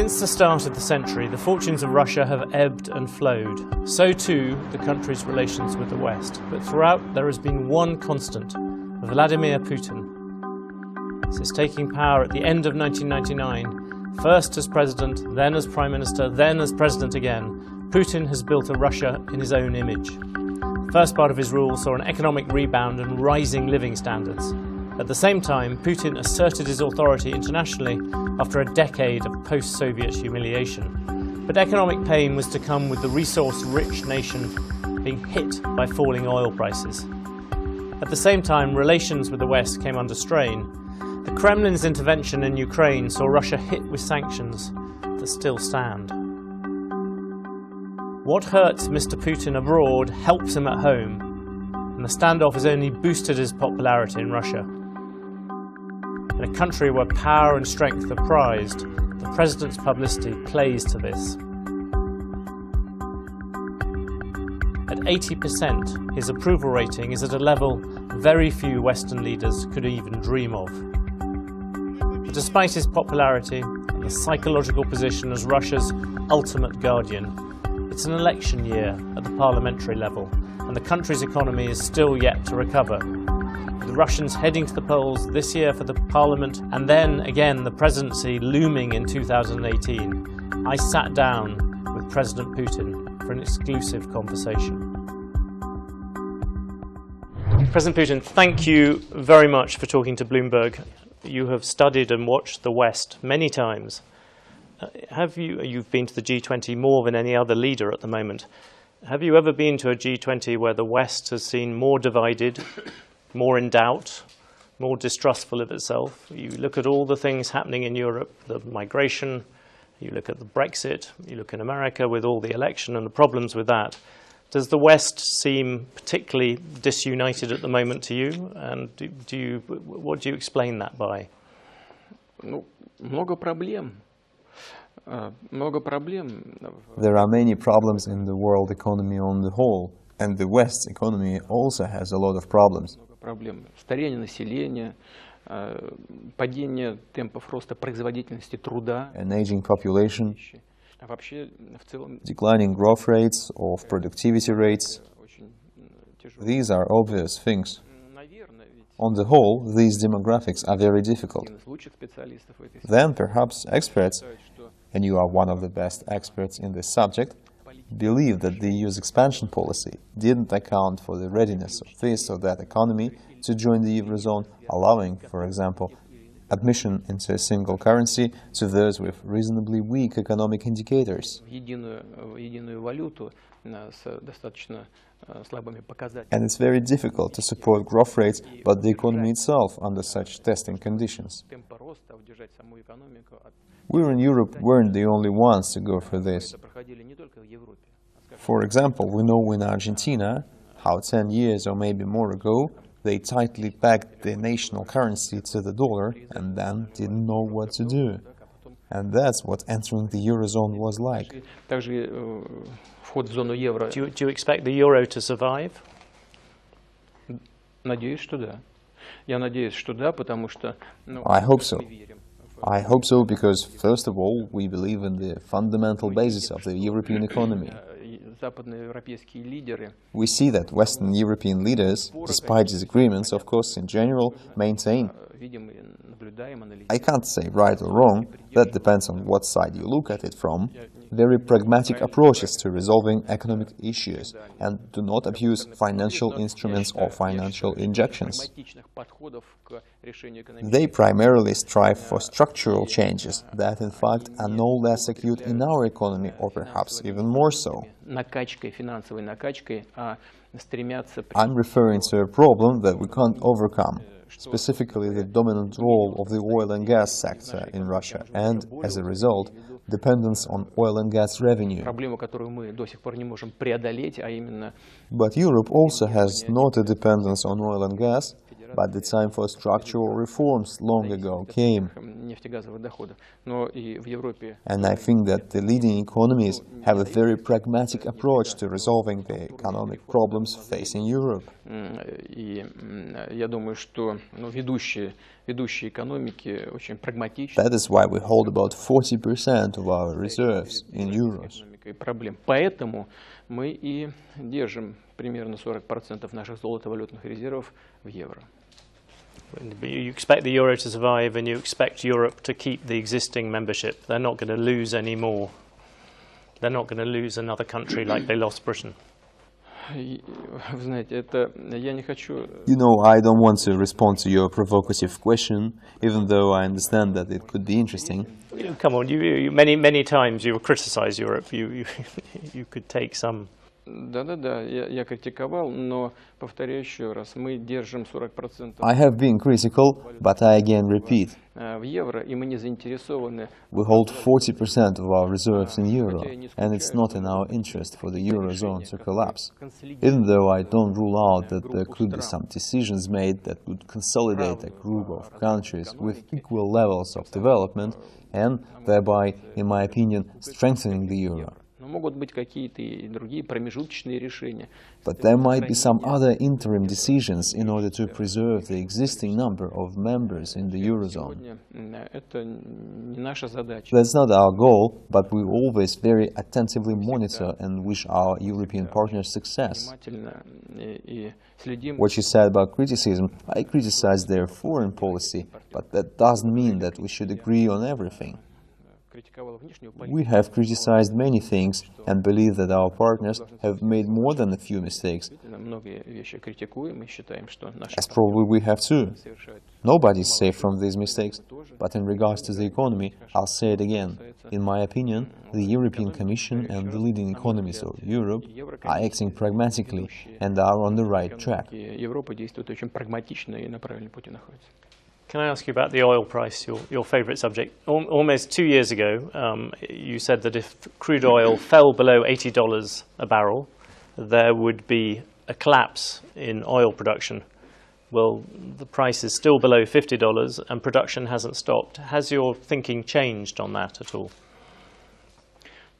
Since the start of the century, the fortunes of Russia have ebbed and flowed. So too, the country's relations with the West. But throughout, there has been one constant: Vladimir Putin. Since taking power at the end of 1999, first as president, then as prime minister, then as president again, Putin has built a Russia in his own image. The first part of his rule saw an economic rebound and rising living standards. At the same time, Putin asserted his authority internationally after a decade of post-Soviet humiliation. But economic pain was to come with the resource-rich nation being hit by falling oil prices. At the same time, relations with the West came under strain. The Kremlin's intervention in Ukraine saw Russia hit with sanctions that still stand. What hurts Mr. Putin abroad helps him at home, and the standoff has only boosted his popularity in Russia. In a country where power and strength are prized, the president's publicity plays to this. At 80%, his approval rating is at a level very few Western leaders could even dream of. But despite his popularity and the psychological position as Russia's ultimate guardian, it's an election year at the parliamentary level, and the country's economy is still yet to recover. The Russians heading to the polls this year for the parliament, and then again the presidency looming in 2018, I sat down with President Putin for an exclusive conversation. President Putin, thank you very much for talking to Bloomberg. You have studied and watched the West many times. You've been to the G20 more than any other leader at the moment. Have you ever been to a G20 where the West has seen more divided, more in doubt, more distrustful of itself? You look at all the things happening in Europe, the migration, you look at the Brexit, you look in America with all the election and the problems with that. Does the West seem particularly disunited at the moment to you? And what do you explain that by? Много проблем. There are many problems in the world economy on the whole, and the West's economy also has a lot of problems. Старение населения, падение темпов роста производительности труда, An aging population, declining growth rates of productivity rates. These are obvious things. On the whole, these demographics are very difficult. Then perhaps experts, and you are one of the best experts in this subject, believe that the EU's expansion policy didn't account for the readiness of this or that economy to join the Eurozone, allowing, for example, admission into a single currency to those with reasonably weak economic indicators. And it's very difficult to support growth rates, but the economy itself under such testing conditions. We in Europe weren't the only ones to go through this. For example, we know in Argentina how 10 years or maybe more ago they tightly pegged the national currency to the dollar and then didn't know what to do. And that's what entering the Eurozone was like. Do you expect the euro to survive? I hope so. I hope so because, first of all, we believe in the fundamental basis of the European economy. We see that Western European leaders, despite disagreements, of course, in general, maintain, I can't say right or wrong, that depends on what side you look at it from, very pragmatic approaches to resolving economic issues and do not abuse financial instruments or financial injections. They primarily strive for structural changes that, in fact, are no less acute in our economy, or perhaps even more so. I'm referring to a problem that we can't overcome, specifically the dominant role of the oil and gas sector in Russia and, as a result, dependence on oil and gas revenue. But Europe also has not a dependence on oil and gas, but the time for structural reforms long ago came. And I think that the leading economies have a very pragmatic approach to resolving the economic problems facing Europe. ведущие экономики очень прагматичны. That is why we hold about 40% of our reserves in euros. Проблем. Поэтому мы и держим примерно 40% наших золотовалютных резервов в евро. You expect the euro to survive, and you expect Europe to keep the existing membership. They're not going to lose any more. They're not going to lose another country like they lost Britain. Вы знаете, это я не хочу. You know, I don't want to respond to your provocative question, even though I understand that it could be interesting. Come on, you many times you criticize Europe. You could take some. Да, я критиковал, но повторяю еще раз, мы держим 40%. I have been critical, but I again repeat. В евро, и мы не заинтересованы. We hold 40% of our reserves in euro, and it's not in our interest for the eurozone to collapse. Even though I don't rule out that there could be some decisions made that would consolidate a group of countries with equal levels of development, and thereby, in my opinion, strengthening the euro. Но могут быть какие-то и другие промежуточные решения. But there might be some other interim decisions in order to preserve the existing number of members in the eurozone. Это не наша задача. That's not our goal, but we always very attentively monitor and wish our European partners success. What you said about criticism, I criticize their foreign policy, but that doesn't mean that we should agree on everything. We have criticized many things and believe that our partners have made more than a few mistakes, as probably we have too. Nobody is safe from these mistakes, but in regards to the economy, I'll say it again. In my opinion, the European Commission and the leading economies of Europe are acting pragmatically and are on the right track. Can I ask you about the oil price, your favourite subject? Almost 2 years ago, you said that if crude oil fell below $80 a barrel, there would be a collapse in oil production. Well, the price is still below $50 and production hasn't stopped. Has your thinking changed on that at all?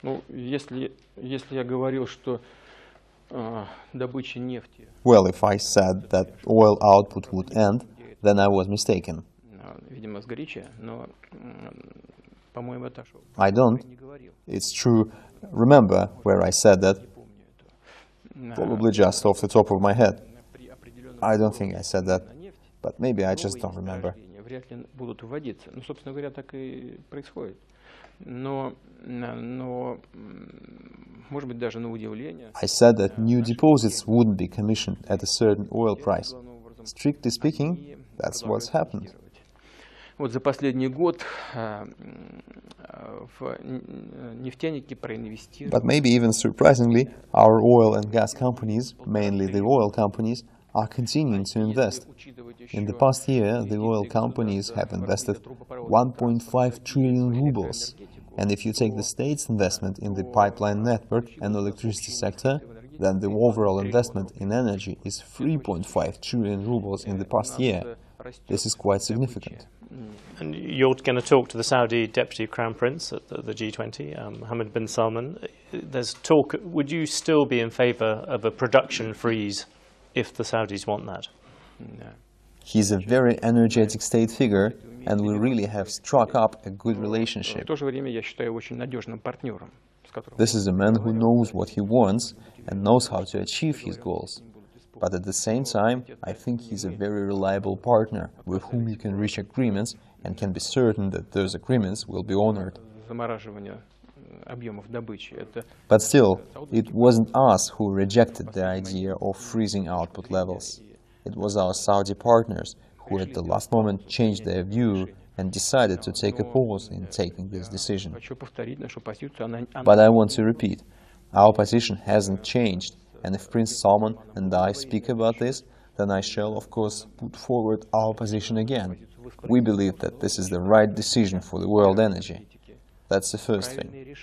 Ну, если я говорил, что добыча нефти. Well, if I said that oil output would end, then I was mistaken. Видимо, с горяча, но, по-моему, это шоу. I don't. It's true. Remember where I said that? Probably just off the top of my head. I don't think I said that, but maybe I just don't remember. Вряд ли будут вводиться. Ну, собственно говоря, так и происходит. Но, может быть, даже на удивление. I said that new deposits wouldn't be commissioned at a certain oil price. Strictly speaking, that's what's happened. Вот за последний год в нефтяники проинвестировали. But maybe even surprisingly, our oil and gas companies, mainly the oil companies, are continuing to invest. In the past year, the oil companies have invested 1.5 trillion rubles. And if you take the state's investment in the pipeline network and electricity sector, then the overall investment in energy is 3.5 trillion rubles in the past year. This is quite significant. And you're going to talk to the Saudi Deputy Crown Prince at the G20, Mohammed bin Salman. There's talk, would you still be in favour of a production freeze if the Saudis want that? He's a very energetic state figure, and we really have struck up a good relationship. This is a man who knows what he wants and knows how to achieve his goals. But at the same time, I think he's a very reliable partner with whom you can reach agreements and can be certain that those agreements will be honored. But still, it wasn't us who rejected the idea of freezing output levels. It was our Saudi partners who at the last moment changed their view and decided to take a pause in taking this decision. But I want to repeat, our position hasn't changed, and if Prince Salman and I speak about this, then I shall, of course, put forward our position again. We believe that this is the right decision for the world energy. That's the first thing.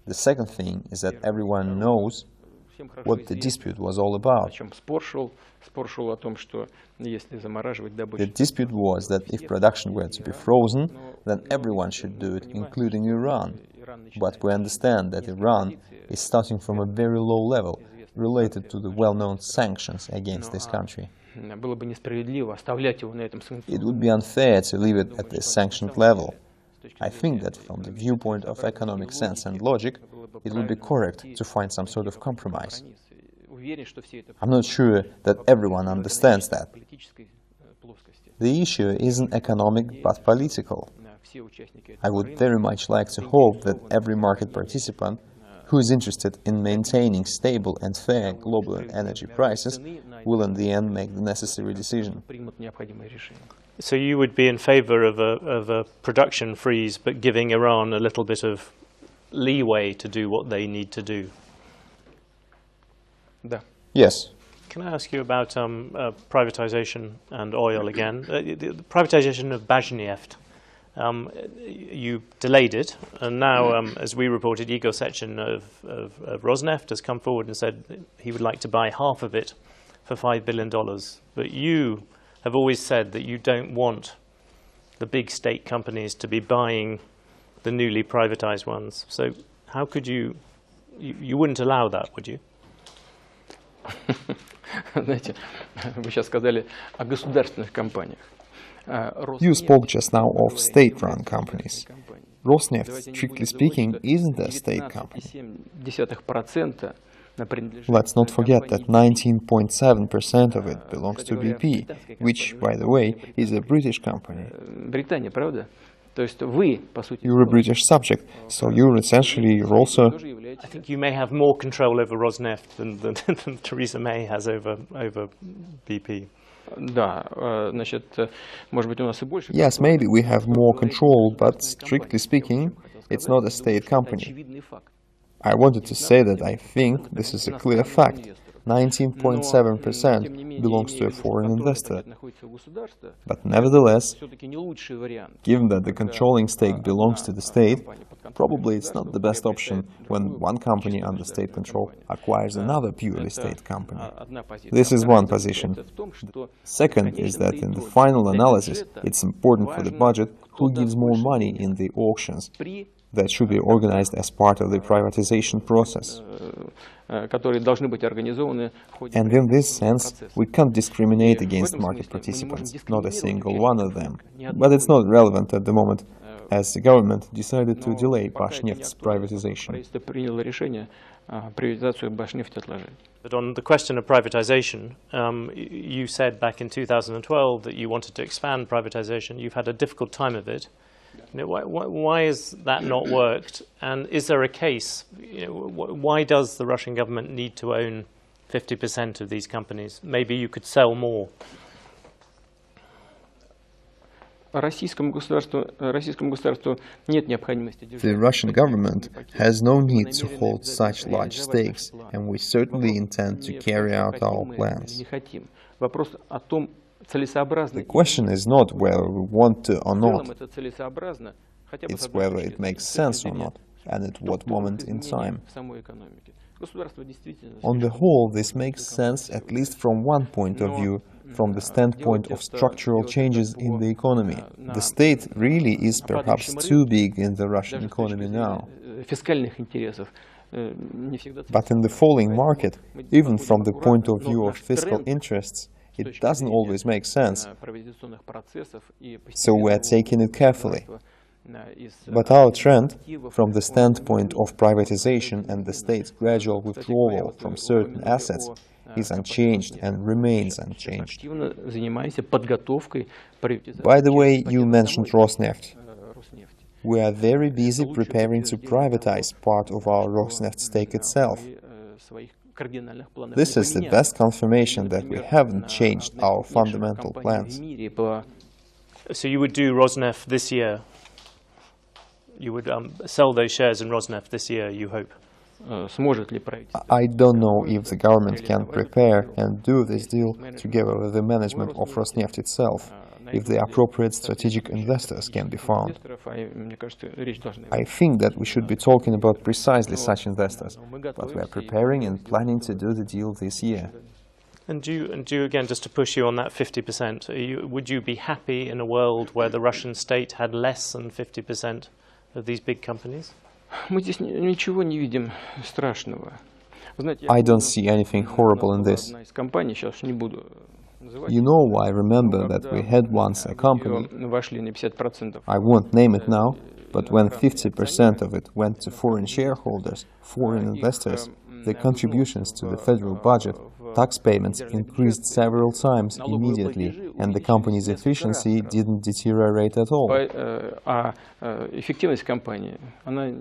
The second thing is that everyone knows what the dispute was all about. The dispute was that if production were to be frozen, then everyone should do it, including Iran. But we understand that Iran is starting from a very low level, related to the well-known sanctions against this country. было бы несправедливо оставлять его на этом It would be unfair to leave it at this sanctioned level. I think that from the viewpoint of economic sense and logic, it would be correct to find some sort of compromise. I'm not sure that everyone understands that. The issue isn't economic but political. I would very much like to hope that every market participant who is interested in maintaining stable and fair global energy prices will in the end make the necessary decision. So you would be in favor of a production freeze, but giving Iran a little bit of leeway to do what they need to do? Да. Yes. Can I ask you about privatization and oil again? The privatization of Bashneft. You delayed it, and now, as we reported, Igor Sechin of Rosneft has come forward and said he would like to buy half of it for $5 billion. But you have always said that you don't want the big state companies to be buying the newly privatized ones. So how could you wouldn't allow that, would you? Знаете, вы сейчас сказали о государственных компаниях. You spoke just now of state-run companies. Rosneft, strictly speaking, isn't a state company. Let's not forget that 19.7% of it belongs to BP, which, by the way, is a British company. Британия, правда? То есть вы, по сути, You're a British subject, so you're also... I think you may have more control over Rosneft than Theresa May has over BP. Да, значит, может быть, у нас и больше. Yes, maybe we have more control, but strictly speaking, it's not a state company. I wanted to say that I think this is a clear fact. 19.7% belongs to a foreign investor. But nevertheless, given that the controlling stake belongs to the state, probably it's not the best option when one company under state control acquires another purely state company. This is one position. Second is that in the final analysis, it's important for the budget who gives more money in the auctions that should be organized as part of the privatization process. And in this sense, we can't discriminate against market participants, not a single one of them. But it's not relevant at the moment, as the government decided to delay Bashneft's privatization. But on the question of privatization, you said back in 2012 that you wanted to expand privatization. You've had a difficult time of it. You know, why has that not worked? And is there a case? You know, why does the Russian government need to own 50% of these companies? Maybe you could sell more. The Russian government has no need to hold such large stakes, and we certainly intend to carry out our plans. The question is not whether we want to or not, it's whether it makes sense or not, and at what moment in time. On the whole, this makes sense at least from one point of view, from the standpoint of structural changes in the economy. The state really is perhaps too big in the Russian economy now. But in the falling market, even from the point of view of fiscal interests, it doesn't always make sense, so we're taking it carefully. But our trend, from the standpoint of privatization and the state's gradual withdrawal from certain assets, is unchanged and remains unchanged. By the way, you mentioned Rosneft. We are very busy preparing to privatize part of our Rosneft stake itself. This is the best confirmation that we haven't changed our fundamental plans. So you would do Rosneft this year? You would sell those shares in Rosneft this year, you hope? I don't know if the government can prepare and do this deal together with the management of Rosneft itself, if the appropriate strategic investors can be found. I think that we should be talking about precisely such investors, but we are preparing and planning to do the deal this year. And do you again, just to push you on that 50%, would you be happy in a world where the Russian state had less than 50% of these big companies? I don't see anything horrible in this. You know, I remember that we had once a company, I won't name it now, but when 50% of it went to foreign shareholders, foreign investors, the contributions to the federal budget, tax payments increased several times immediately, and the company's efficiency didn't deteriorate at all.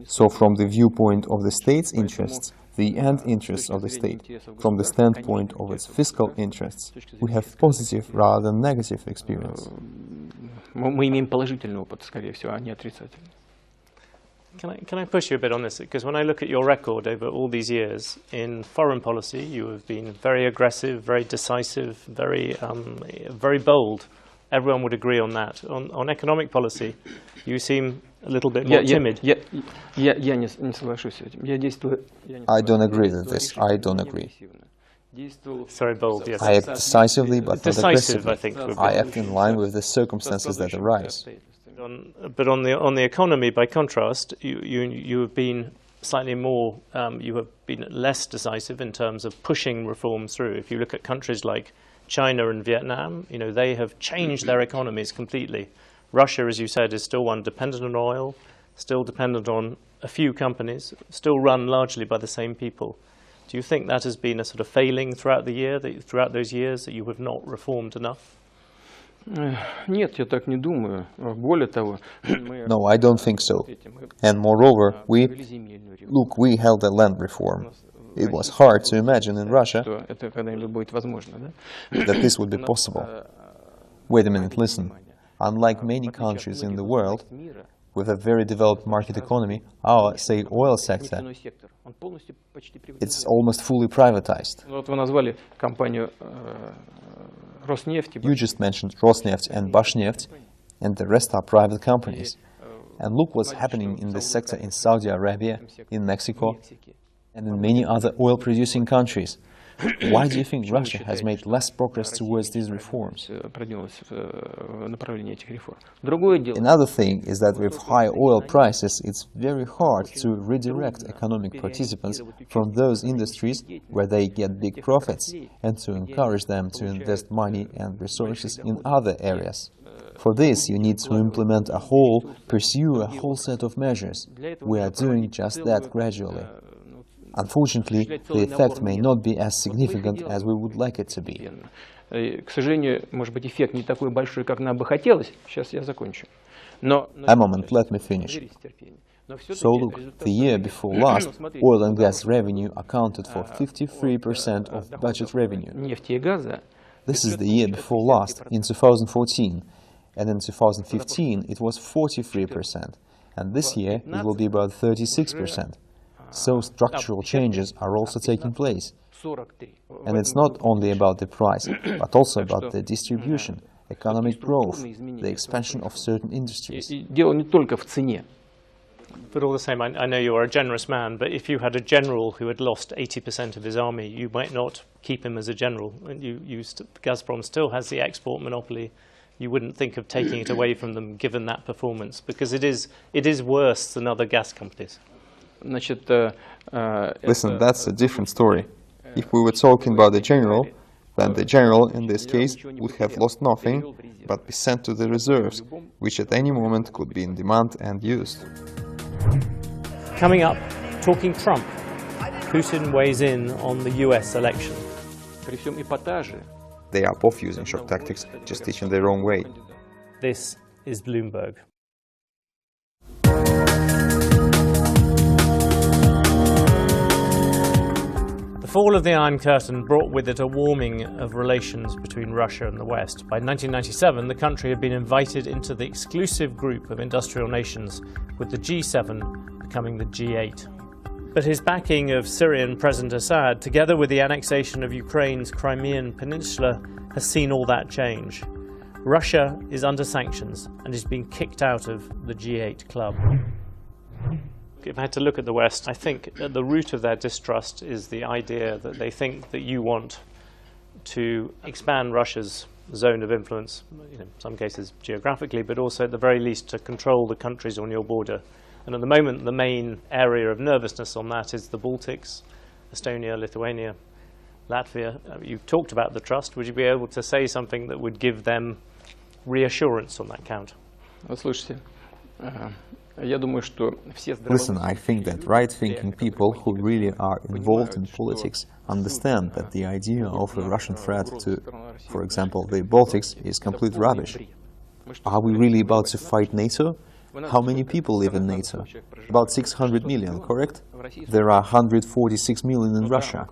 So from the viewpoint of the state's interests, the end interests of the state, from the standpoint of its fiscal interests, we have positive rather than negative experience. Can I push you a bit on this? Because when I look at your record over all these years, in foreign policy, you have been very aggressive, very decisive, very bold. Everyone would agree on that. On economic policy, you seem a little bit more timid. I don't agree with this. I don't agree. Sorry, bold, yes. I act decisively, but not aggressively. I think. I act in line with the circumstances that arise. But on the economy, by contrast, you have been slightly more. You have been less decisive in terms of pushing reforms through. If you look at countries like China and Vietnam, you know, they have changed their economies completely. Russia, as you said, is still one dependent on oil, still dependent on a few companies, still run largely by the same people. Do you think that has been a sort of failing throughout the year, throughout those years, that you have not reformed enough? Нет, я так не думаю. Более того, no, I don't think so. And moreover, we held a land reform. It was hard to imagine in Russia that this would be possible. Wait a minute, listen. Unlike many countries in the world, with a very developed market economy, our, say, oil sector, it's almost fully privatized. You just mentioned Rosneft and Bashneft, and the rest are private companies. And look what's happening in this sector in Saudi Arabia, in Mexico, and in many other oil-producing countries. Why do you think Russia has made less progress towards these reforms? Another thing is that with high oil prices, it's very hard to redirect economic participants from those industries where they get big profits and to encourage them to invest money and resources in other areas. For this, you need to pursue a whole set of measures. We are doing just that gradually. Unfortunately, the effect may not be as significant as we would like it to be. A moment, let me finish. So look, the year before last, oil and gas revenue accounted for 53% of budget revenue. This is the year before last, in 2014, and in 2015 it was 43%, and this year it will be about 36%. So structural changes are also taking place. And it's not only about the price, but also about the distribution, economic growth, the expansion of certain industries. But all the same, I know you are a generous man, but if you had a general who had lost 80% of his army, you might not keep him as a general. Gazprom still has the export monopoly. You wouldn't think of taking it away from them given that performance, because it is worse than other gas companies. Listen, that's a different story. If we were talking about the general, then the general, in this case, would have lost nothing, but be sent to the reserves, which at any moment could be in demand and used. Coming up, talking Trump. Putin weighs in on the US election. They are both using shock tactics, just each in their own way. This is Bloomberg. The fall of the Iron Curtain brought with it a warming of relations between Russia and the West. By 1997, the country had been invited into the exclusive group of industrial nations, with the G7 becoming the G8. But his backing of Syrian President Assad, together with the annexation of Ukraine's Crimean Peninsula, has seen all that change. Russia is under sanctions and is being kicked out of the G8 club. If I had to look at the West, I think at the root of their distrust is the idea that they think that you want to expand Russia's zone of influence, in some cases geographically, but also at the very least to control the countries on your border. And at the moment, the main area of nervousness on that is the Baltics, Estonia, Lithuania, Latvia. You talked about the trust. Would you be able to say something that would give them reassurance on that count? Слушайте, я думаю, что все Listen, I think that right-thinking people who really are involved in politics understand that the idea of a Russian threat to, for example, the Baltics is complete rubbish. Are we really about to fight NATO? How many people live in NATO? About 600 million, correct? There are 146 million in Russia.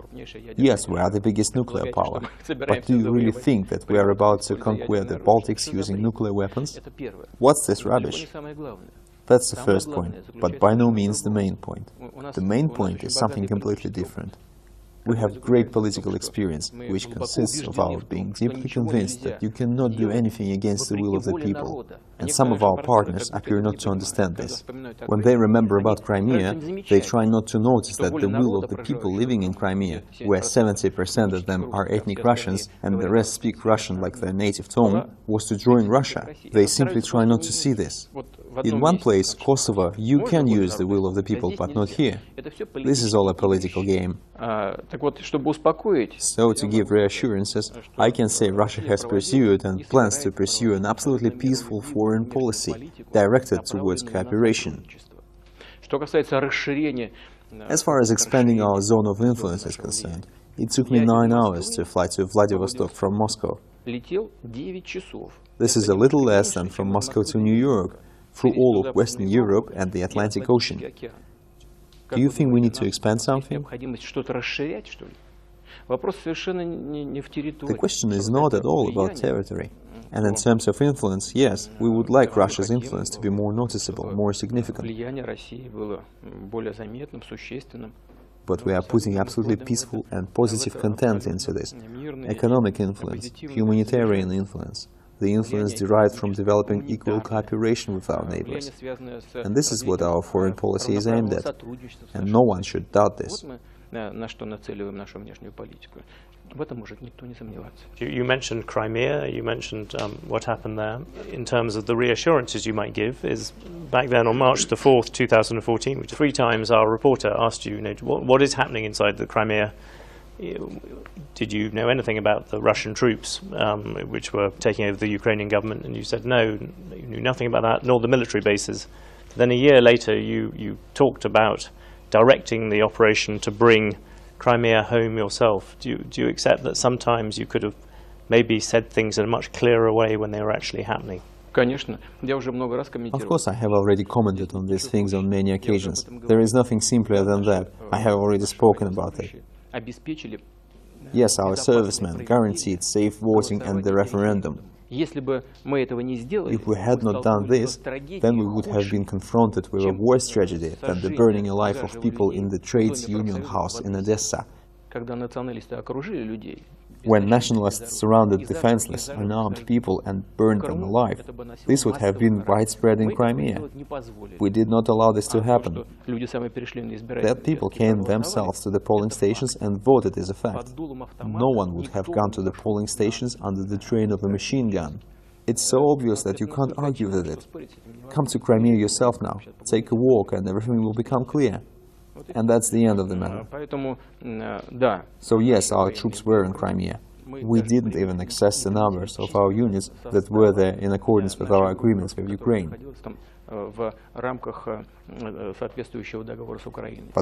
Yes, we are the biggest nuclear power. But do you really think that we are about to conquer the Baltics using nuclear weapons? What's this rubbish? That's the first point, but by no means the main point. The main point is something completely different. We have great political experience, which consists of our being deeply convinced that you cannot do anything against the will of the people. And some of our partners appear not to understand this. When they remember about Crimea, they try not to notice that the will of the people living in Crimea, where 70% of them are ethnic Russians and the rest speak Russian like their native tongue, was to join Russia. They simply try not to see this. In one place, Kosovo, you can use the will of the people, but not here. This is all a political game. So, to give reassurances, I can say Russia has pursued and plans to pursue an absolutely peaceful foreign policy directed towards cooperation. As far as expanding our zone of influence is concerned, it took me 9 hours to fly to Vladivostok from Moscow. This is a little less than from Moscow to New York, through all of Western Europe and the Atlantic Ocean. Do you think we need to expand something? The question is not at all about territory. And in terms of influence, yes, we would like Russia's influence to be more noticeable, more significant. But we are putting absolutely peaceful and positive content into this. Economic influence, humanitarian influence, the influence derived from developing equal cooperation with our neighbors. And this is what our foreign policy is aimed at, and no one should doubt this. You mentioned Crimea, you mentioned what happened there. In terms of the reassurances you might give, is back then on March the 4th, 2014, which 3 times our reporter asked you, what is happening inside the Crimea? Did you know anything about the Russian troops which were taking over the Ukrainian government? And you said no, you knew nothing about that, nor the military bases. Then a year later you talked about directing the operation to bring Crimea home yourself. Do you accept that sometimes you could have maybe said things in a much clearer way when they were actually happening? Of course, I have already commented on these things on many occasions. There is nothing simpler than that. I have already spoken about it. Yes, our servicemen guaranteed safe voting and the referendum. If we had not done this, then we would have been confronted with a worse tragedy than the burning alive of people in the trades union house in Odessa. When nationalists surrounded defenseless, unarmed people and burned them alive, this would have been widespread in Crimea. We did not allow this to happen. That people came themselves to the polling stations and voted is a fact. No one would have gone to the polling stations under the train of a machine gun. It's so obvious that you can't argue with it. Come to Crimea yourself now, take a walk and everything will become clear. And that's the end of the matter. So yes, our troops were in Crimea. We didn't even access the numbers of our units that were there in accordance with our agreements with Ukraine. But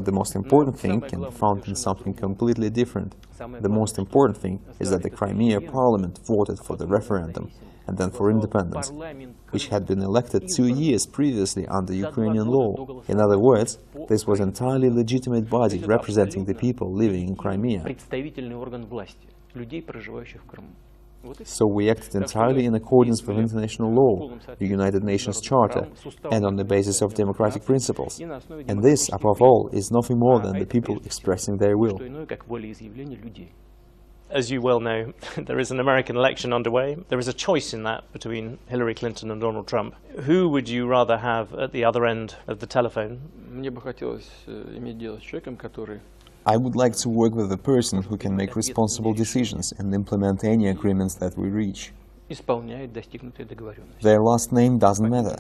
the most important thing can be found in something completely different. The most important thing is that the Crimea parliament voted for the referendum and then for independence, which had been elected 2 years previously under Ukrainian law. In other words, this was an entirely legitimate body representing the people living in Crimea. So we acted entirely in accordance with international law, the United Nations Charter, and on the basis of democratic principles. And this, above all, is nothing more than the people expressing their will. As you well know, there is an American election underway. There is a choice in that between Hillary Clinton and Donald Trump. Who would you rather have at the other end of the telephone? I would like to work with a person who can make responsible decisions and implement any agreements that we reach. исполняет достигнутые договоренности. Their last name doesn't matter.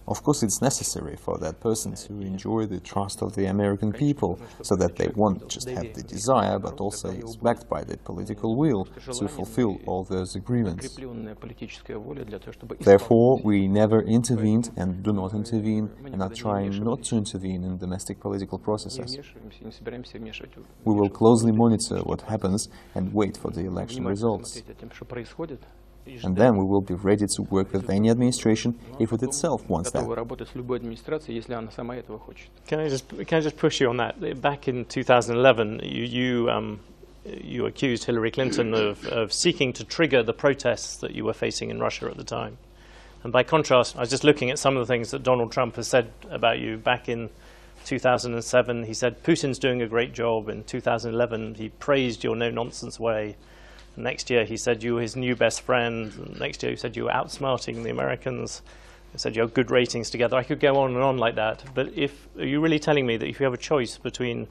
Of course, it's necessary for that person to enjoy the trust of the American people, so that they won't just have the desire, but also is backed by the political will to fulfill all those agreements. Therefore, we never intervened and do not intervene, and are trying not to intervene in domestic political processes. We will closely monitor what happens and wait for the election results. And then we will be ready to work with any administration if it itself wants that. Can I just push you on that? Back in 2011, you accused Hillary Clinton of seeking to trigger the protests that you were facing in Russia at the time. And by contrast, I was just looking at some of the things that Donald Trump has said about you. Back in 2007, he said Putin's doing a great job. In 2011, he praised your no-nonsense way. Next year, he said you were his new best friend. Next year, he said you were outsmarting the Americans. He said you have good ratings together. I could go on and on like that. But are you really telling me that if you have a choice between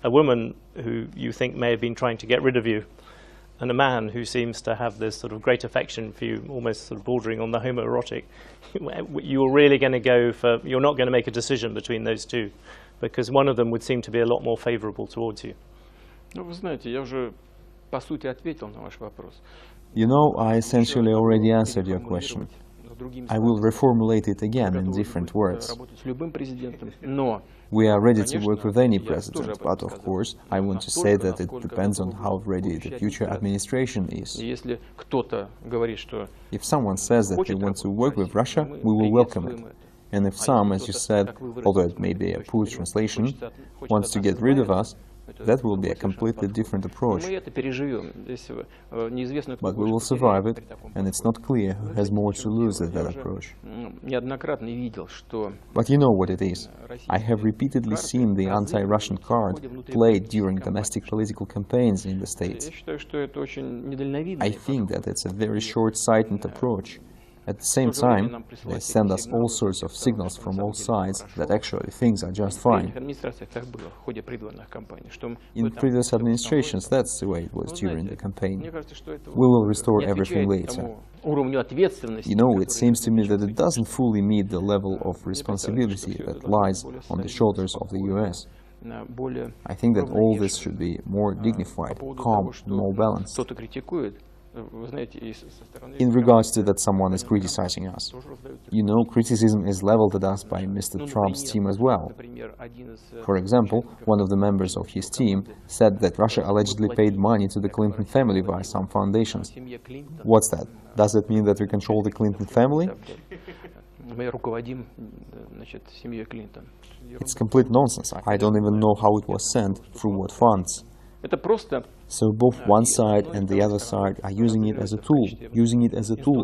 a woman who you think may have been trying to get rid of you and a man who seems to have this sort of great affection for you, almost sort of bordering on the homoerotic, you're really going to go for, you're not going to make a decision between those two, because one of them would seem to be a lot more favorable towards you? Ну, вы знаете, я уже по сути ответил на ваш вопрос. You know, I essentially already answered your question. I will reformulate it again in different words. We are ready to work with any president, but of course, I want to say that it depends on how ready the future administration is. If someone says that they want to work with Russia, we will welcome it. And if some, as you said, although it may be a poor translation, wants to get rid of us, that will be a completely different approach. But we will survive it, and it's not clear who has more to lose at that approach. But you know what it is. I have repeatedly seen the anti-Russian card played during domestic political campaigns in the States. I think that it's a very short-sighted approach. At the same time, they send us all sorts of signals from all sides that actually things are just fine. In previous administrations, that's the way it was during the campaign. We will restore everything later. You know, it seems to me that it doesn't fully meet the level of responsibility that lies on the shoulders of the US. I think that all this should be more dignified, calm, and more balanced. In regards to that someone is criticizing us, you know, criticism is leveled at us by Mr. Trump's team as well. For example, one of the members of his team said that Russia allegedly paid money to the Clinton family via some foundations. What's that? Does that mean that we control the Clinton family? It's complete nonsense. I don't even know how it was sent, through what funds. So both one side and the other side are using it as a tool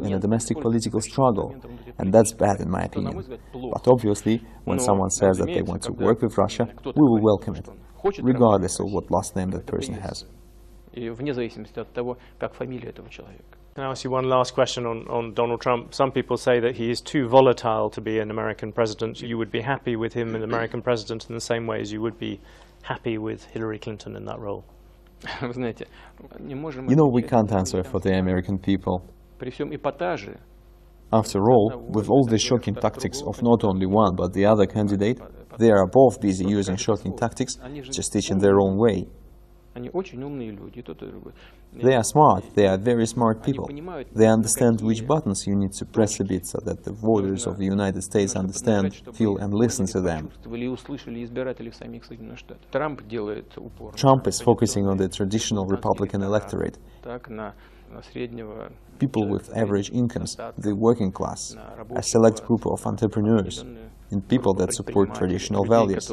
in a domestic political struggle, and that's bad in my opinion. But obviously, when someone says that they want to work with Russia, we will welcome it, regardless of what last name that person has. Can I ask you one last question on Donald Trump? Some people say that he is too volatile to be an American president. You would be happy with him as an American president in the same way as you would be happy with Hillary Clinton in that role? You know, we can't answer for the American people. After all, with all the shocking tactics of not only one but the other candidate, they are both busy using shocking tactics, just each in their own way. They are smart, they are very smart people. They understand which buttons you need to press a bit so that the voters of the United States understand, feel and listen to them. Trump is focusing on the traditional Republican electorate, people with average incomes, the working class, a select group of entrepreneurs, and people that support traditional values.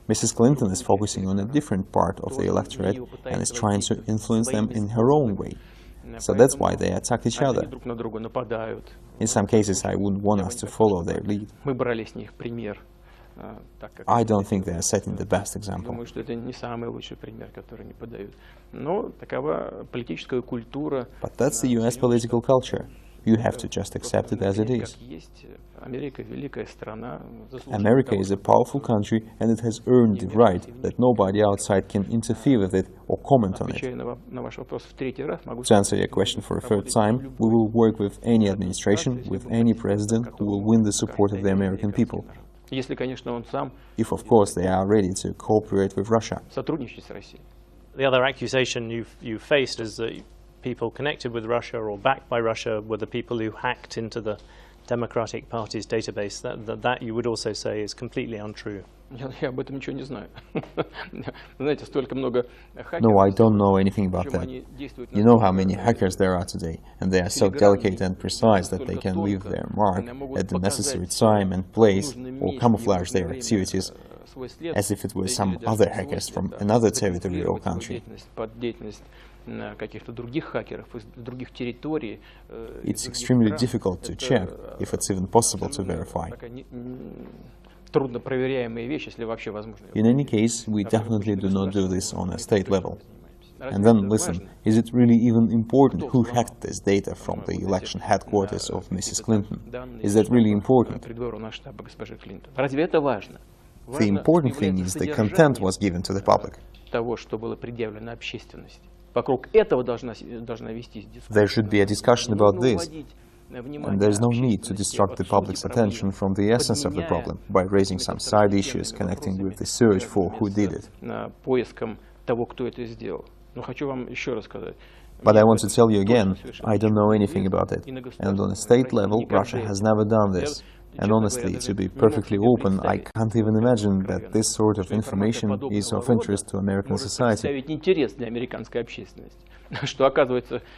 Mrs. Clinton is focusing on a different part of the electorate and is trying to influence them in her own way. So that's why they attack each other. In some cases, I wouldn't want us to follow their lead. I don't think they are setting the best example. But that's the US political culture. You have to just accept it as it is. America is a powerful country and it has earned the right that nobody outside can interfere with it or comment on it. To answer your question for a third time, we will work with any administration, with any president who will win the support of the American people. If, of course, they are ready to cooperate with Russia. The other accusation you faced is that people connected with Russia or backed by Russia were the people who hacked into the Democratic Party's database. That you would also say is completely untrue. No, I don't know anything about that. You know how many hackers there are today, and they are so delicate and precise that they can leave their mark at the necessary time and place or camouflage their activities as if it were some other hackers from another territory or country. It's extremely difficult to check, if it's even possible to verify. In any case, we definitely do not do this on a state level. And then, listen, is it really even important who hacked this data from the election headquarters of Mrs. Clinton? Is that really important? The important thing is the content was given to the public. There should be a discussion about this, and there's no need to distract the public's attention from the essence of the problem by raising some side issues connecting with the search for who did it. But I want to tell you again, I don't know anything about it, and on a state level, Russia has never done this. And honestly, to be perfectly open, I can't even imagine that this sort of information is of interest to American society.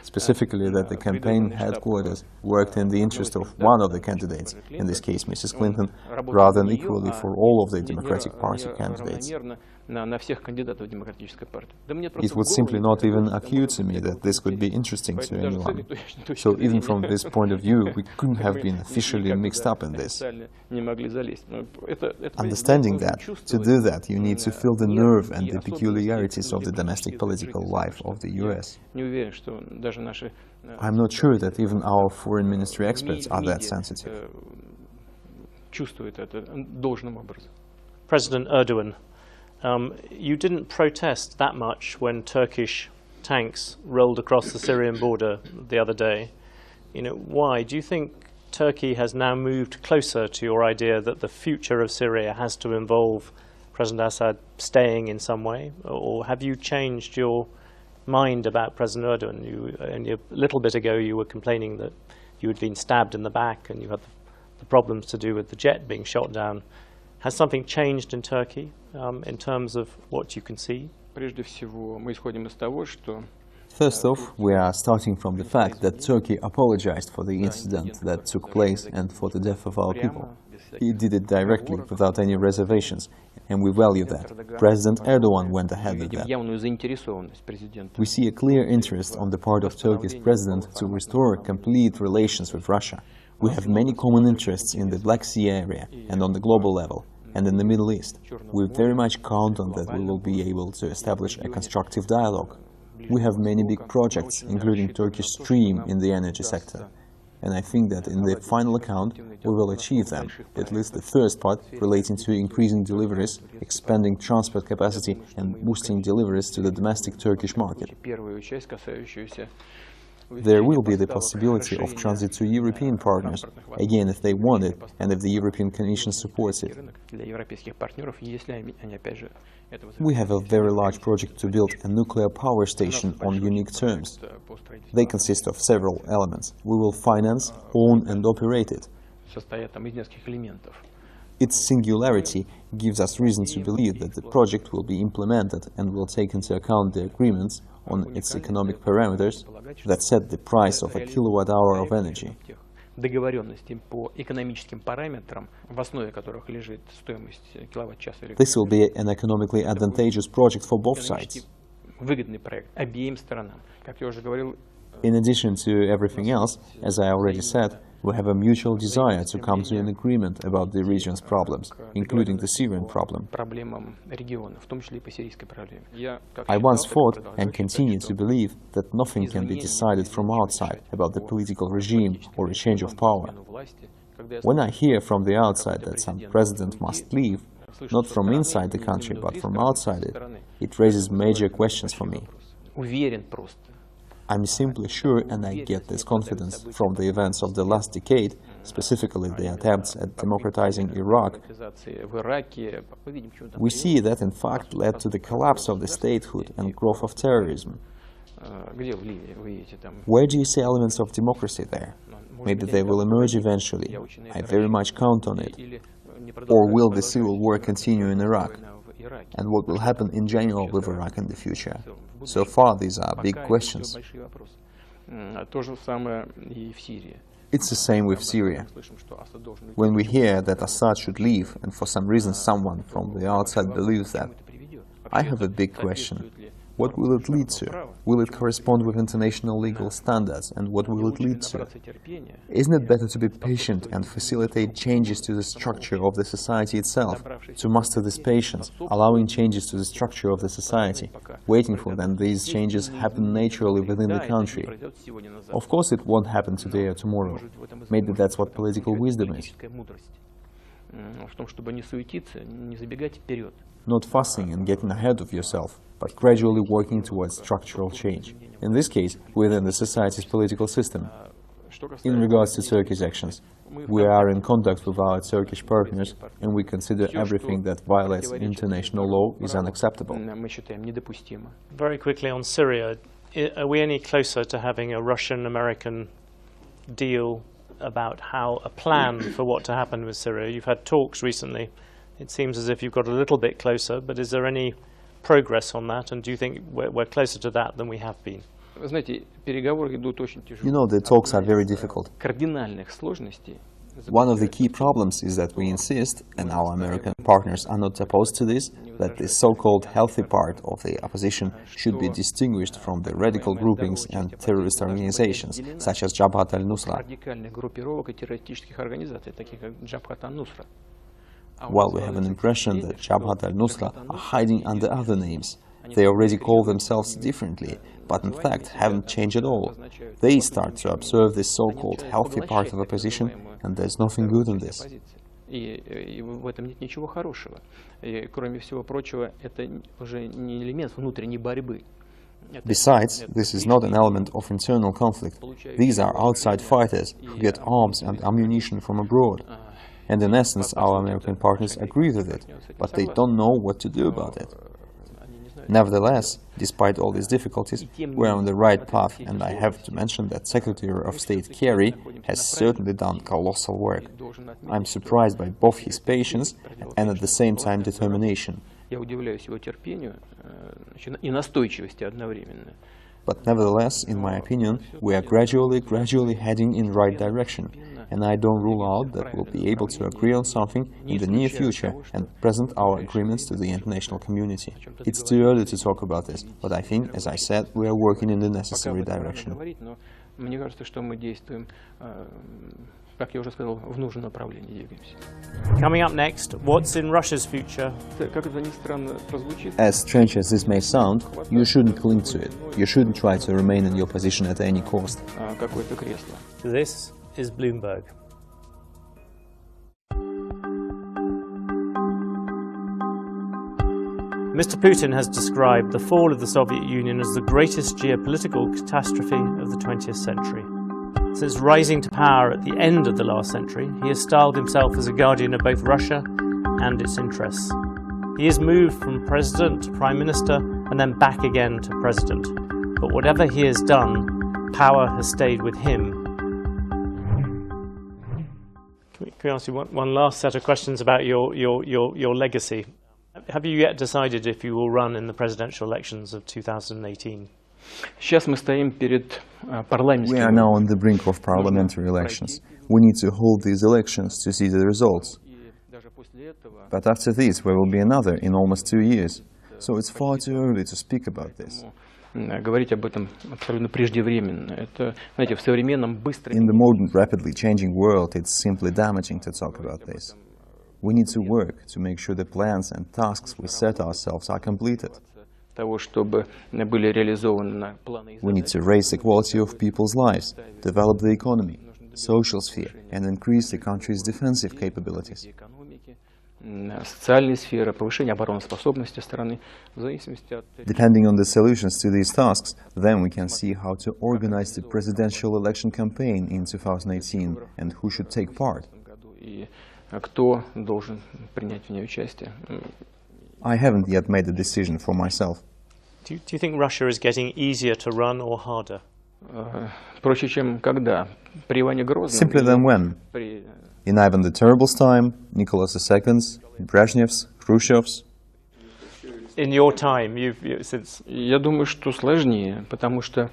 Specifically, that the campaign headquarters worked in the interest of one of the candidates, in this case Mrs. Clinton, rather than equally for all of the Democratic Party candidates. It would simply not even occur to me that this could be interesting to anyone. So even from this point of view, we couldn't have been officially mixed up in this. Understanding that, to do that, you need to feel the nerve and the peculiarities of the domestic political life of the US. I'm not sure that even our foreign ministry experts are that sensitive. President Erdogan, you didn't protest that much when Turkish tanks rolled across the Syrian border the other day. Why? Do you think Turkey has now moved closer to your idea that the future of Syria has to involve President Assad staying in some way? Or have you changed your mind about President Erdogan? Only a little bit ago you were complaining that you had been stabbed in the back and you had the problems to do with the jet being shot down. Has something changed in Turkey in terms of what you can see? First off, we are starting from the fact that Turkey apologized for the incident that took place and for the death of our people. He did it directly, without any reservations, and we value that. President Erdogan went ahead with that. We see a clear interest on the part of Turkey's president to restore complete relations with Russia. We have many common interests in the Black Sea area and on the global level, and in the Middle East. We very much count on that we will be able to establish a constructive dialogue. We have many big projects, including Turkish Stream in the energy sector. And I think that in the final account, we will achieve them, at least the first part relating to increasing deliveries, expanding transport capacity and boosting deliveries to the domestic Turkish market. There will be the possibility of transit to European partners, again if they want it and if the European Commission supports it. We have a very large project to build a nuclear power station on unique terms. They consist of several elements. We will finance, own and operate it. Its singularity gives us reason to believe that the project will be implemented and will take into account the agreements on its economic parameters that set the price of a kilowatt-hour of energy. This will be an economically advantageous project for both sides. In addition to everything else, as I already said, we have a mutual desire to come to an agreement about the region's problems, including the Syrian problem. I once thought and continue to believe that nothing can be decided from outside about the political regime or a change of power. When I hear from the outside that some president must leave, not from inside the country, but from outside it, it raises major questions for me. I'm simply sure, and I get this confidence from the events of the last decade, specifically the attempts at democratizing Iraq. We see that in fact led to the collapse of the statehood and growth of terrorism. Where do you see elements of democracy there? Maybe they will emerge eventually. I very much count on it. Or will the civil war continue in Iraq? And what will happen in general with Iraq in the future? So far, these are big questions. It's the same with Syria. When we hear that Assad should leave, and for some reason someone from the outside believes that, I have a big question. What will it lead to? Will it correspond with international legal standards, and what will it lead to? Isn't it better to be patient and facilitate changes to the structure of the society itself, to master this patience, allowing changes to the structure of the society, waiting for then these changes happen naturally within the country? Of course it won't happen today or tomorrow. Maybe that's what political wisdom is. Not fussing and getting ahead of yourself, but gradually working towards structural change. In this case, within the society's political system. In regards to Turkey's actions, we are in contact with our Turkish partners, and we consider everything that violates international law is unacceptable. Very quickly on Syria, are we any closer to having a Russian-American deal about how a plan for what to happen with Syria? You've had talks recently. It seems as if you've got a little bit closer, but is there any progress on that, and do you think we're closer to that than we have been? You know, the talks are very difficult. One of the key problems is that we insist, and our American partners are not opposed to this, that the so-called healthy part of the opposition should be distinguished from the radical groupings and terrorist organizations, such as Jabhat al-Nusra. While we have an impression that Jabhat al-Nusra are hiding under other names, they already call themselves differently, but in fact haven't changed at all. They start to observe this so-called healthy part of opposition, and there's nothing good in this. Besides, this is not an element of internal conflict. These are outside fighters who get arms and ammunition from abroad. And in essence, our American partners agree with it, but they don't know what to do about it. Nevertheless, despite all these difficulties, we're on the right path, and I have to mention that Secretary of State Kerry has certainly done colossal work. I'm surprised by both his patience and at the same time determination. But nevertheless, in my opinion, we are gradually heading in the right direction, and I don't rule out that we'll be able to agree on something in the near future and present our agreements to the international community. It's too early to talk about this, but I think, as I said, we are working in the necessary direction. Coming up next, what's in Russia's future? As strange as this may sound, you shouldn't cling to it. You shouldn't try to remain in your position at any cost. This is Bloomberg. Mr. Putin has described the fall of the Soviet Union as the greatest geopolitical catastrophe of the 20th century. Since rising to power at the end of the last century, he has styled himself as a guardian of both Russia and its interests. He has moved from president to prime minister and then back again to president. But whatever he has done, power has stayed with him. Can we ask you one last set of questions about your legacy? Have you yet decided if you will run in the presidential elections of 2018? We are now on the brink of parliamentary elections. We need to hold these elections to see the results. But after this, there will be another in almost 2 years. So it's far too early to speak about this. In the modern, rapidly changing world, it's simply damaging to talk about this. We need to work to make sure the plans and tasks we set ourselves are completed. We need to raise the quality of people's lives, develop the economy. social sphere and increase the country's defensive capabilities. Социальной сферы, повышение обороноспособности страны, в зависимости от... Depending on the solutions to these tasks, then we can see how to organize the presidential election campaign in 2018 and who should take part. И кто должен принять в ней участие. I haven't yet made a decision for myself. Do you think Russia is getting easier to run or harder? Проще, чем когда? При Иване Грозном... Simpler than when? In Ivan the Terrible's time, Nicholas II's, Brezhnev's, Khrushchev's? In your time, since... Я думаю, что сложнее, потому что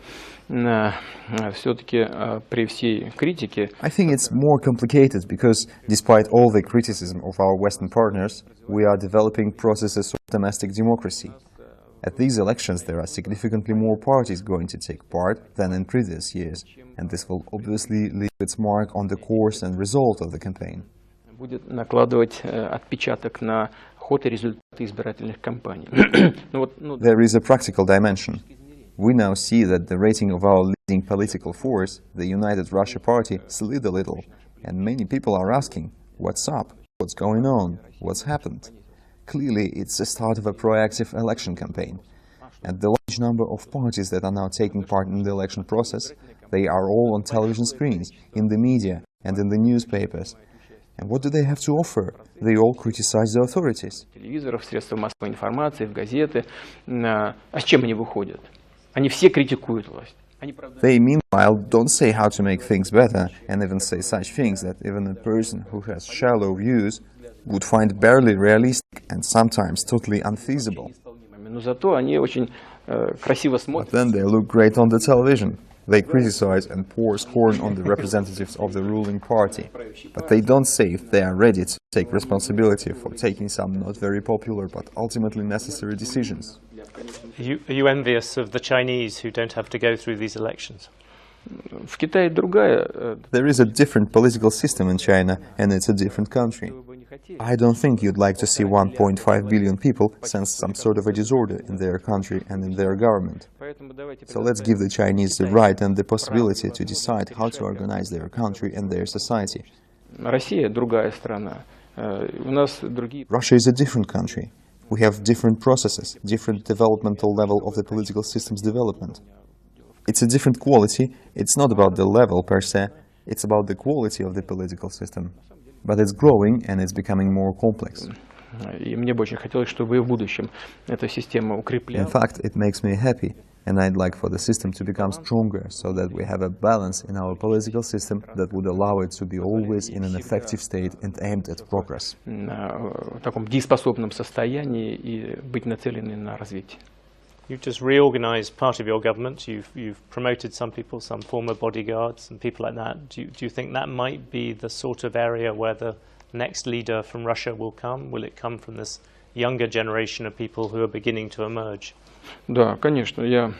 все-таки при всей критике... I think it's more complicated because, despite all the criticism of our Western partners, we are developing processes of domestic democracy. At these elections, there are significantly more parties going to take part than in previous years, and this will obviously leave its mark on the course and result of the campaign. Будет накладывать отпечаток на ход и результаты избирательных кампаний. There is a practical dimension. We now see that the rating of our leading political force, the United Russia Party, slid a little, and many people are asking, what's up? What's going on? What's happened? Clearly, it's the start of a proactive election campaign. And the large number of parties that are now taking part in the election process, they are all on television screens, in the media, and in the newspapers. And what do they have to offer? They all criticize the authorities. Телевизоров, средства массовой информации, в газеты. А с чем они выходят? Они все критикуют власть. They, meanwhile, don't say how to make things better, and even say such things that even a person who has shallow views would find barely realistic and sometimes totally unfeasible. But then they look great on the television. They criticize and pour scorn on the representatives of the ruling party. But they don't say if they are ready to take responsibility for taking some not very popular but ultimately necessary decisions. Are you envious of the Chinese who don't have to go through these elections? В Китае другая. There is a different political system in China, and it's a different country. I don't think you'd like to see 1.5 billion people sense some sort of a disorder in their country and in their government. So let's give the Chinese the right and the possibility to decide how to organize their country and their society. Россия другая страна. У нас другие. Russia is a different country. We have different processes, different developmental level of the political system's development. It's a different quality. It's not about the level per se. It's about the quality of the political system. But it's growing and it's becoming more complex. И мне бы очень хотелось, чтобы и в будущем эта система укреплялась. In fact, it makes me happy, and I'd like for the system to become stronger, so that we have a balance in our political system that would allow it to be always in an effective state and aimed at progress. В таком дееспособном состоянии и быть нацелены на развитие. You've just reorganized part of your government. You've promoted some people, some former bodyguards and people like that. Do you think that might be the sort of area where the next leader from Russia will come? Will it come from this younger generation of people who are beginning to emerge? Да, конечно. Я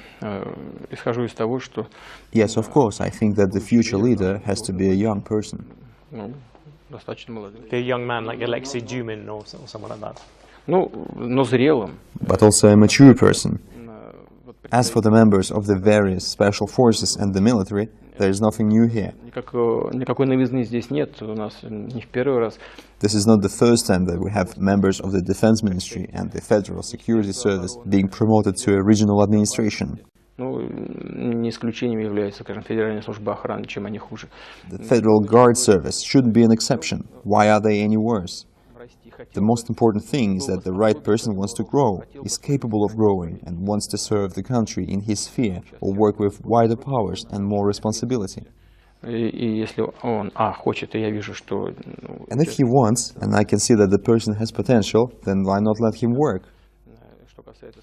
исхожу из того, что... Yes, of course. I think that the future leader has to be a young person. Достаточно молодым. Be a young man like Alexei Dumin or someone like that. Ну, но зрелым. But also a mature person. As for the members of the various special forces and the military, there is nothing new here. Никакой новизны здесь нет. У нас не в первый раз. This is not the first time that we have members of the Defense Ministry and the Federal Security Service being promoted to a regional administration. Ну, не исключением является, скажем, Федеральная служба охраны, чем они хуже. The Federal Guard Service shouldn't be an exception. Why are they any worse? The most important thing is that the right person wants to grow, is capable of growing, and wants to serve the country in his sphere or work with wider powers and more responsibility. И если он хочет, и я вижу, что... And if he wants, and I can see that the person has potential, then why not let him work?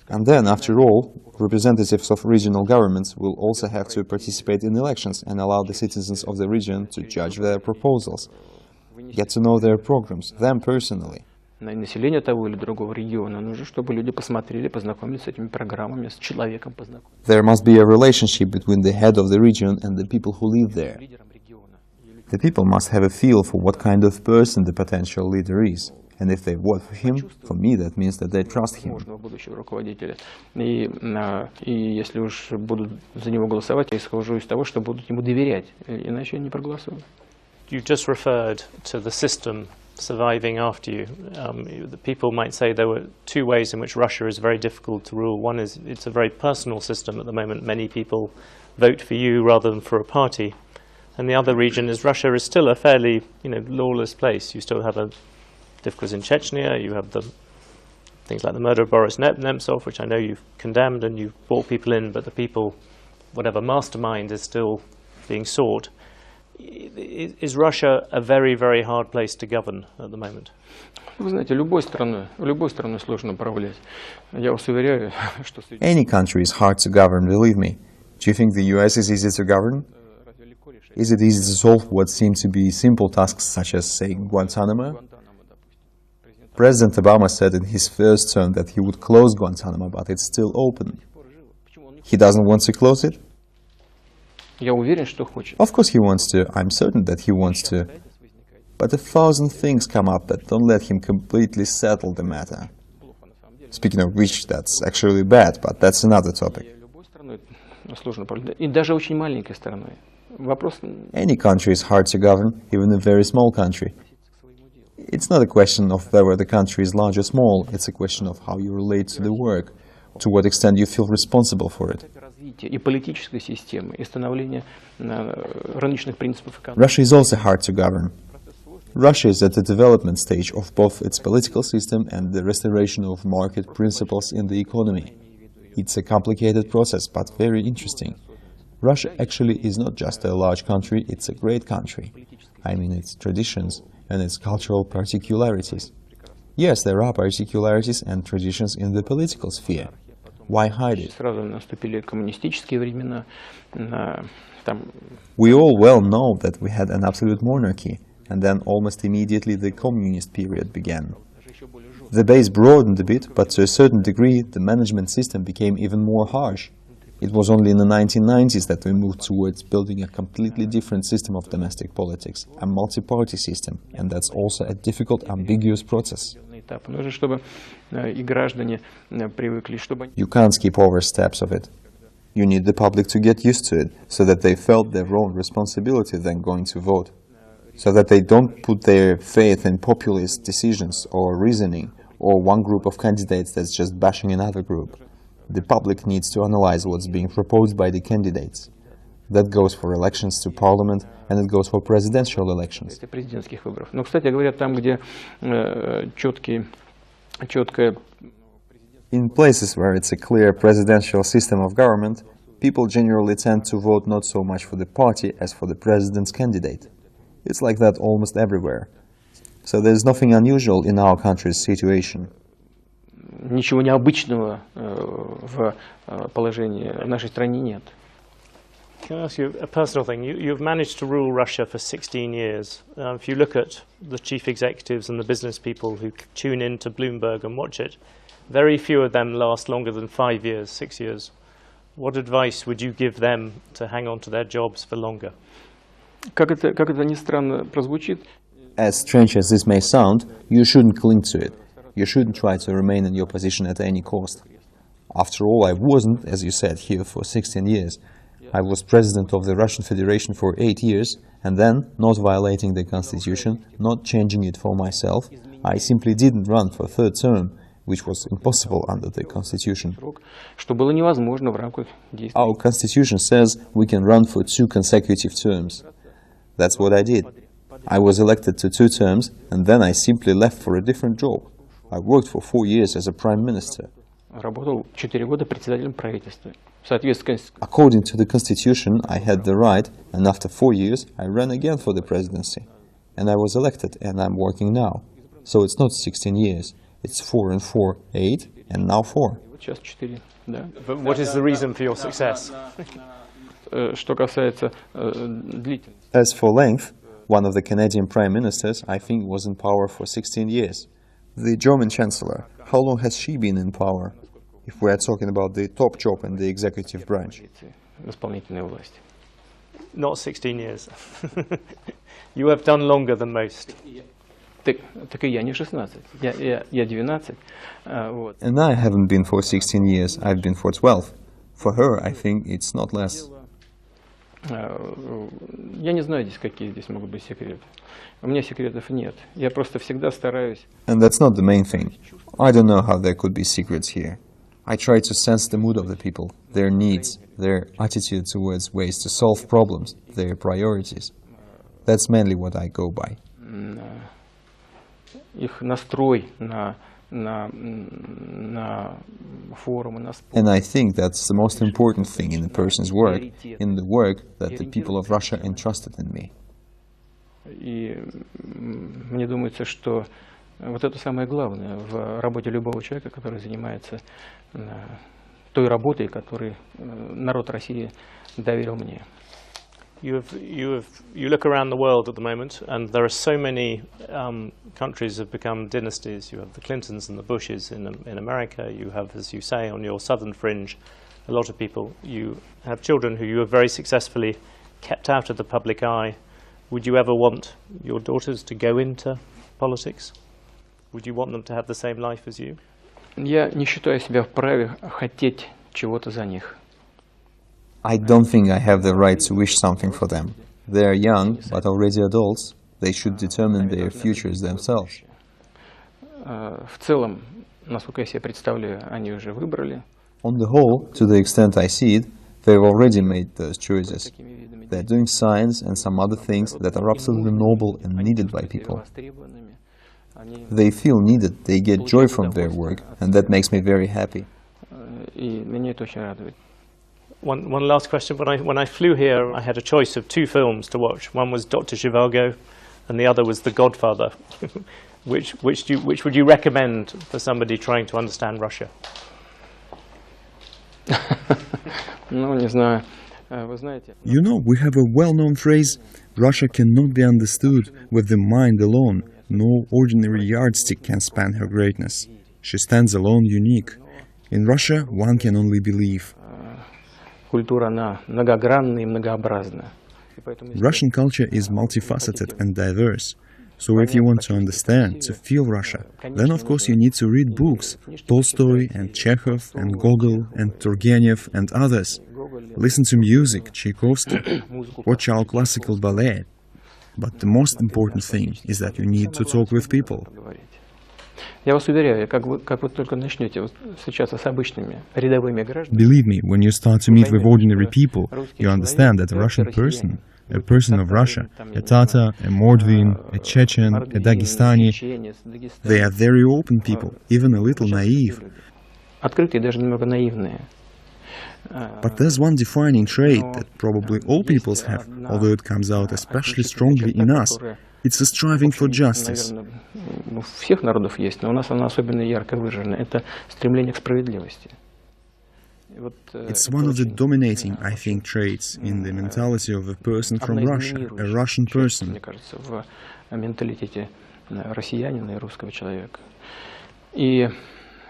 And then, after all, representatives of regional governments will also have to participate in elections and allow the citizens of the region to judge their proposals. Get to know their programs, them personally. Население того или другого региона нужно, чтобы люди посмотрели, познакомились с этими программами, с человеком познакомились. There must be a relationship between the head of the region and the people who live there. The people must have a feel for what kind of person the potential leader is, And if they vote for him, for me that means that they trust him. Будущего руководителя. И если уж будут за него голосовать, я исхожу из того, что будут ему доверять, иначе не проголосуют. You just referred to the system surviving after you. The people might say there were two ways in which Russia is very difficult to rule. One is it's a very personal system at the moment. Many people vote for you rather than for a party. And the other region is Russia is still a fairly, lawless place. You still have difficulties in Chechnya. You have the things like the murder of Boris Nemtsov, which I know you've condemned and you've brought people in, but the people, whatever mastermind is still being sought. Is Russia a very, very hard place to govern at the moment? Вы знаете, любой страной сложно управлять. Я вас уверяю, что... Any country is hard to govern, believe me. Do you think the US is easy to govern? Is it easy to solve what seem to be simple tasks such as, say, Guantanamo? President Obama said in his first term that he would close Guantanamo, but it's still open. He doesn't want to close it? Я уверен, что хочет. Of course he wants to. I'm certain that he wants to. But 1,000 things come up that don't let him completely settle the matter. Speaking of which, that's actually bad, but that's another topic. И даже очень маленькой страной. Вопрос... Any country is hard to govern, even a very small country. It's not a question of whether the country is large or small, it's a question of how you relate to the work, to what extent you feel responsible for it. И политической системы, и становление рыночных принципов экономики. Russia is also hard to govern. Russia is at the development stage of both its political system and the restoration of market principles in the economy. It's a complicated process, but very interesting. Russia actually is not just a large country, it's a great country. I mean its traditions and its cultural particularities. Yes, there are particularities and traditions in the political sphere. Why hide it? Сразу наступили коммунистические времена. We all well know that we had an absolute monarchy, and then almost immediately the communist period began. The base broadened a bit, but to a certain degree the management system became even more harsh. It was only in the 1990s that we moved towards building a completely different system of domestic politics, a multi-party system, and that's also a difficult, ambiguous process. You can't skip over steps of it. You need the public to get used to it, so that they felt their own responsibility then going to vote, so that they don't put their faith in populist decisions or reasoning, or one group of candidates that's just bashing another group. The public needs to analyze what's being proposed by the candidates. That goes for elections to parliament, and it goes for presidential elections. Но, кстати говоря, там, где четкая... In places where it's a clear presidential system of government, people generally tend to vote not so much for the party as for the president's candidate. It's like that almost everywhere. So there's nothing unusual in our country's situation. Ничего необычного в положении в нашей стране нет. Can I ask you a personal thing? You've managed to rule Russia for 16 years. If you look at the chief executives and the business people who tune in to Bloomberg and watch it, very few of them last longer than 5 years, 6 years. What advice would you give them to hang on to their jobs for longer? Как это ни странно прозвучит. As strange as this may sound, you shouldn't cling to it. You shouldn't try to remain in your position at any cost. After all, I wasn't, as you said, here for 16 years. I was president of the Russian Federation for 8 years, and then, not violating the constitution, not changing it for myself, I simply didn't run for a third term, which was impossible under the constitution. Our constitution says we can run for 2 consecutive terms. That's what I did. I was elected to 2 terms, and then I simply left for a different job. I worked for 4 years as a prime minister. According to the constitution, I had the right, and after 4 years, I ran again for the presidency. And I was elected, and I'm working now. So it's not 16 years. It's 4 and 4, 8, and now 4. But what is the reason for your success? As for length, one of the Canadian prime ministers, I think, was in power for 16 years. The German Chancellor, how long has she been in power, if we are talking about the top job in the executive branch? Not 16 years. You have done longer than most. Так и я не 16, я 12. Вот. And I haven't been for 16 years, I've been for 12. For her, I think it's not less. Я не знаю, какие здесь могут быть секреты. У меня секретов нет. Я просто всегда стараюсь. And that's not the main thing. I don't know how there could be secrets here. I try to sense the mood of the people, their needs, their attitude towards ways to solve problems, their priorities. That's mainly what I go by. Их настрой на форумы, на споры. And I think that's the most important thing in a person's work, in the work that the people of Russia entrusted in me. И мне думается, что вот это самое главное в работе любого человека, который занимается той работой, которую народ России доверил мне. You look around the world at the moment, and there are so many countries have become dynasties. You have the Clintons and the Bushes in America. You have, as you say, on your southern fringe, a lot of people. You have children who you have very successfully kept out of the public eye. Would you ever want your daughters to go into politics? Would you want them to have the same life as you? Я не считаю себя вправе хотеть чего-то за них. I don't think I have the right to wish something for them. They are young, but already adults. They should determine their futures themselves. В целом, насколько я себе представляю, они уже выбрали. On the whole, to the extent I see it, they've already made those choices. They're doing science and some other things that are absolutely noble and needed by people. They feel needed, they get joy from their work, and that makes me very happy. И меня это очень радует. One last question. When I flew here, I had a choice of two films to watch. One was Dr. Zhivago, and the other was The Godfather. Which would you recommend for somebody trying to understand Russia? Ну, не знаю. Вы знаете. You know, we have a well-known phrase, Russia cannot be understood with the mind alone. No ordinary yardstick can span her greatness. She stands alone unique. In Russia, one can only believe. Культура, она многогранна и многообразна. Russian culture is multifaceted and diverse. So if you want to understand, to feel Russia, then of course you need to read books, Tolstoy and Chekhov and Gogol and Turgenev and others. Listen to music, Tchaikovsky, watch our classical ballet. But the most important thing is that you need to talk with people. Я вас уверяю, как вы только начнете встречаться с обычными рядовыми гражданами. Believe me, when you start to meet with ordinary people, you understand that a Russian person, a person of Russia, a Tatar, a Mordvin, a Chechen, a Dagestani, they are very open people, even a little naive. Открытые, даже немного наивные. But there's one defining trait that probably all peoples have, although it comes out especially strongly in us. It's a striving for justice. У всех народов есть, но у нас она особенно ярко выражена. Это стремление к справедливости. It's one of the dominating, I think, traits in the mentality of a person from Russia, a Russian person. Мне кажется, в менталитете россиянина и русского человека. И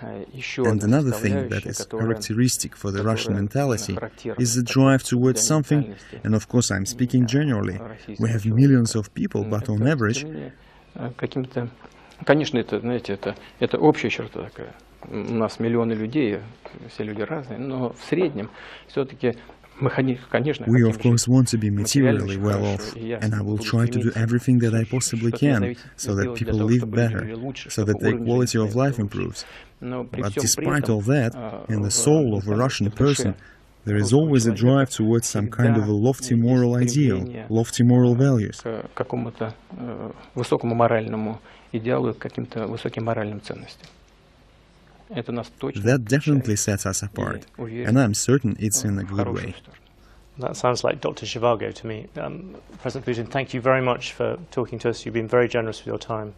And another thing that is characteristic for the Russian mentality is the drive towards something, and of course I'm speaking generally. We have millions of people, but on average... Конечно, это, знаете, это общая черта такая. У нас миллионы людей, все люди разные, но в среднем все-таки мы, конечно, we of course want to be materially well off, and I will try to do everything that I possibly can, so that people live better, so that their quality of life improves. But despite all that, in the soul of a Russian person, there is always a drive towards some kind of a lofty moral ideal, lofty moral values. К какому-то высокому моральному идеалу, к каким-то высоким моральным ценностям. That definitely sets us apart, and I'm certain it's in a good way. That sounds like Dr. Zhivago to me. President Putin, thank you very much for talking to us. You've been very generous with your time.